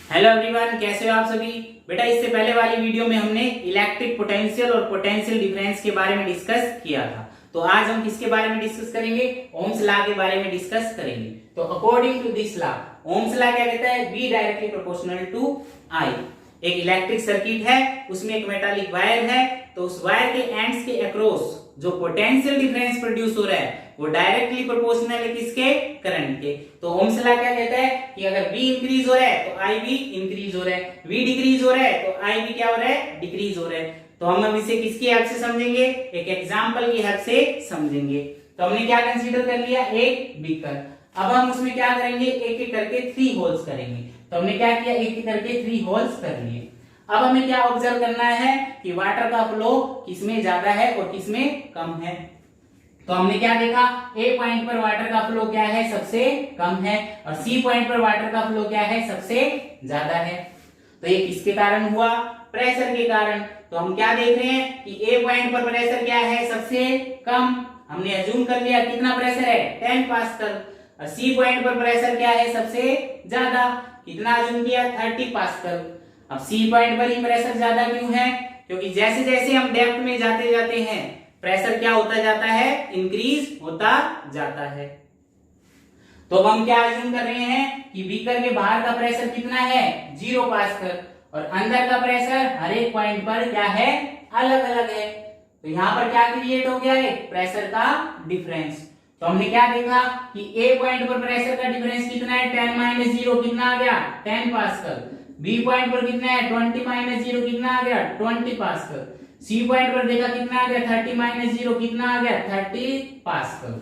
Hello everyone, कैसे हो आप सभी। बेटा इससे पहले वाली वीडियो में हमने इलेक्ट्रिक पोटेंशियल और पोटेंशियल डिफरेंस के बारे में डिस्कस किया था। तो आज हम किसके बारे में डिस्कस करेंगे? ओम्स लॉ के बारे में डिस्कस करेंगे। तो according to this law, Ohm's law क्या कहता है? V directly proportional to I। एक इलेक्ट्रिक सर्किट है, उसमें एक मेटालिक वायर है, तो उस वायर के एंड्स के अक्रॉस जो पोटेंशियल डिफरेंस प्रोड्यूस हो रहा है वो डायरेक्टली प्रोपोर्शनल है किसके? करंट के। तो ओम्स लॉ क्या कहता है कि अगर V इंक्रीज हो रहा है तो I भी इंक्रीज हो रहा है, V डिक्रीज हो रहा है तो I भी क्या हो रहा है? डिक्रीज हो रहा है। तो हम इसे किसकी हेल्प से समझेंगे? एक एग्जांपल की हेल्प से समझेंगे। तो हमने क्या कंसीडर कर लिया? एक बीकर। अब हम उसमें क्या करेंगे? एक एक करके 3 होल्स करेंगे। तो हमने क्या किया? एक एक करके 3 होल्स कर लिए। अब हमें क्या ऑब्जर्व करना है कि वाटर का फ्लो किसमें ज्यादा है और किसमें कम है। तो हमने क्या देखा? ए पॉइंट पर वाटर का फ्लो क्या है? सबसे कम है, और सी पॉइंट पर वाटर का फ्लो क्या है? सबसे ज्यादा है। तो ये किसके कारण हुआ? प्रेशर के कारण। तो हम क्या देख रहे हैं कि ए पॉइंट पर प्रेशर क्या है? सबसे कम। हमने अज्यूम कर लिया कितना प्रेशर है? 10 पास्कल। और सी पॉइंट पर प्रेशर क्या है? सबसे ज्यादा। कितना अज्यूम किया? 30 पास्कल। अब सी पॉइंट पर ही प्रेशर ज्यादा क्यों है? क्योंकि जैसे जैसे हम डेप्थ में जाते जाते हैं प्रेशर क्या होता जाता है? इंक्रीज होता जाता है। तो अब हम क्या अज्यूम कर रहे हैं कि बीकर के बाहर का प्रेशर कितना है? 0 पास्कल, और अंदर का प्रेशर हर एक पॉइंट पर क्या है? अलग अलग है। तो यहां पर क्या क्रिएट हो गया है? प्रेशर का डिफरेंस। तो हमने क्या देखा कि ए पॉइंट पर प्रेशर का डिफरेंस कितना है? 10 माइनस 0 कितना आ गया? 10 पास्कल। बी पॉइंट पर कितना है? 20 माइनस 0 कितना आ गया? 20 पास्कल। सी पॉइंट पर देखा कितना आ गया? 30 माइनस 0 कितना आ गया? 30 पास्कल।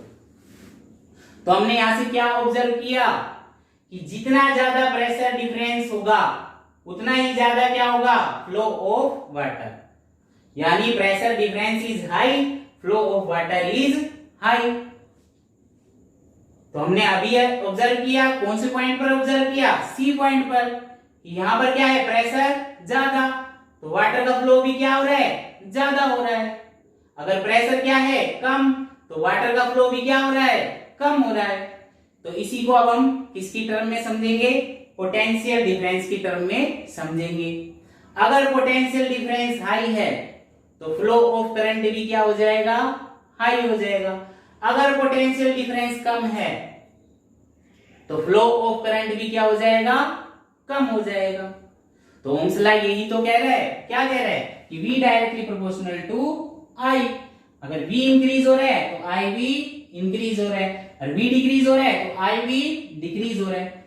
तो हमने यहां से क्या ऑब्जर्व किया कि जितना ज्यादा प्रेशर डिफरेंस होगा उतना ही ज्यादा क्या होगा? Flow of water. यानी pressure difference is high, flow of water is high. तो हमने अभी ऑब्जर्व किया, कौन से पॉइंट पर ऑब्जर्व किया? सी पॉइंट पर। यहां पर क्या है? प्रेशर ज्यादा, तो वाटर का फ्लो भी क्या हो रहा है? ज्यादा हो रहा है। अगर प्रेशर क्या है? कम, तो वाटर का फ्लो भी क्या हो रहा है? कम हो रहा है। तो इसी को अब हम किसकी टर्म में समझेंगे? पोटेंशियल डिफरेंस की टर्म में समझेंगे। अगर पोटेंशियल डिफरेंस हाई है तो फ्लो ऑफ करंट भी क्या हो जाएगा? हाई हो जाएगा। अगर पोटेंशियल डिफरेंस कम है तो फ्लो ऑफ करंट भी क्या हो जाएगा? कम हो जाएगा। तो ओम्स लॉ यही तो कह रहा है। क्या कह रहा है? कि V directly proportional to I। अगर V इंक्रीज हो रहा है तो I भी इंक्रीज हो रहा है, और V डिक्रीज हो रहा है तो I भी डिक्रीज हो रहा है।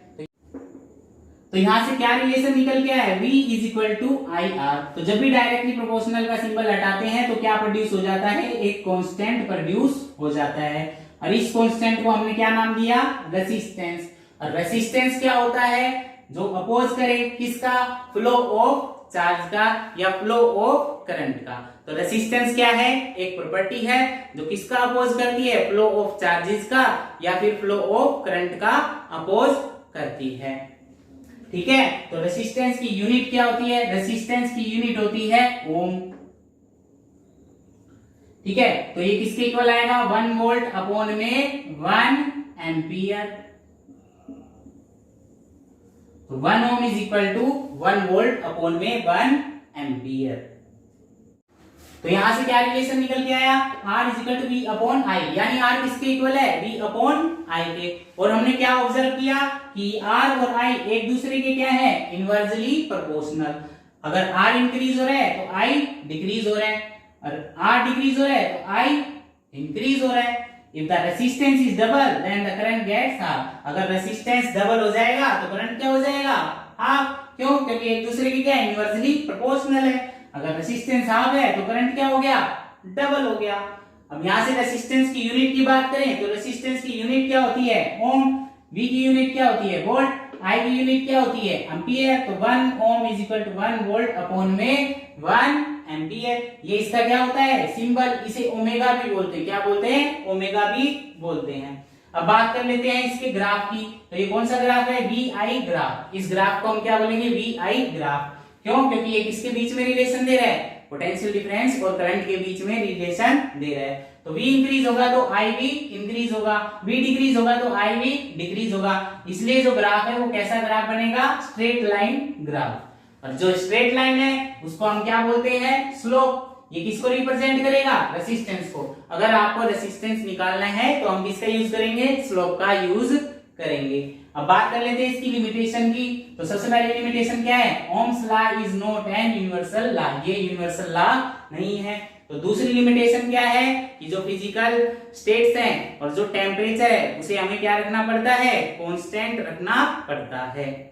तो यहां से क्या रिलेशन निकल के आया है? V is equal to IR। तो जब भी डायरेक्टली प्रोपोर्शनल का सिंबल हटाते हैं तो क्या प्रोड्यूस हो जाता है? एक कांस्टेंट प्रोड्यूस हो जाता है, और इस कांस्टेंट को हमने क्या नाम दिया? रेसिस्टेंस। और रेसिस्टेंस क्या होता है? जो अपोज करे किसका? फ्लो ऑफ चार्ज का या फ्लो ऑफ करंट का। तो रेसिस्टेंस क्या है? एक प्रॉपर्टी है जो किसका अपोज करती है? फ्लो ऑफ चार्जेस का या फिर फ्लो ऑफ करंट का अपोज करती है। ठीक है। तो रेसिस्टेंस की यूनिट क्या होती है? रेसिस्टेंस की यूनिट होती है ओम। ठीक है। तो ये किसके इक्वल आएगा? 1 वोल्ट अपॉन में 1 एम्पियर। तो 1 ohm is equal to 1 volt upon में 1 एम्पियर। तो यहां से क्या रिलेशन निकल के आया? R is equal to V upon I। यानी R किसके इक्वल है? V अपॉन I के। और हमने क्या ऑब्जर्व किया कि R और I एक दूसरे के क्या है? Inversely proportional. अगर R इंक्रीज हो रहा है तो I डिक्रीज हो रहा है, और R डिक्रीज हो रहा है तो I इंक्रीज हो रहा है। If the resistance is double, then the current gets half। अगर रेसिस्टेंस डबल हो जाएगा तो करंट क्या हो जाएगा? हाफ। क्यों? क्योंकि एक दूसरे के क्या है? इनवर्सली प्रोपोर्शनल है। अगर रेसिस्टेंस हाफ है तो करंट क्या हो गया? डबल हो गया। अब यहां से रेसिस्टेंस की यूनिट की बात करें तो रेसिस्टेंस की यूनिट क्या होती है? ओम। V की यूनिट क्या होती है? वोल्ट। I की यूनिट क्या होती है? एम्पियर। तो 1 ohm is equal to 1 volt upon में 1 एम्पियर। ये इसका क्या होता है? सिंबल। इसे ओमेगा भी बोलते हैं। क्या बोलते हैं? ओमेगा भी बोलते हैं। अब बात कर लेते हैं इसके ग्राफ की। तो ये कौन सा ग्राफ है? VI graph. इस ग्राफ को हम क्या बोलेंगे? VI graph. क्यों? क्योंकि ये किसके बीच में रिलेशन दे रहा है? पोटेंशियल डिफरेंस और करंट के बीच में रिलेशन दे रहा है। तो v इंक्रीज होगा तो i भी इंक्रीज होगा, v डिक्रीज होगा तो i भी डिक्रीज होगा। इसलिए जो ग्राफ है वो कैसा ग्राफ बनेगा, स्ट्रेट लाइन ग्राफ। और जो स्ट्रेट लाइन है उसको हम क्या बोलते हैं, स्लोप। ये किसको रिप्रेजेंट करेगा, रेसिस्टेंस को। अगर आपको रेसिस्टेंस निकालना है तो हम किसका यूज करेंगे, स्लोप का यूज करेंगे। अब बात कर लेते हैं इसकी लिमिटेशन की। तो सबसे पहले लिमिटेशन क्या है, Ohm's law is not an universal law, ये यूनिवर्सल लॉ नहीं है। तो दूसरी लिमिटेशन क्या है कि जो फिजिकल स्टेट्स हैं और जो टेम्परेचर है उसे हमें क्या रखना पड़ता है, कांस्टेंट रखना पड़ता है।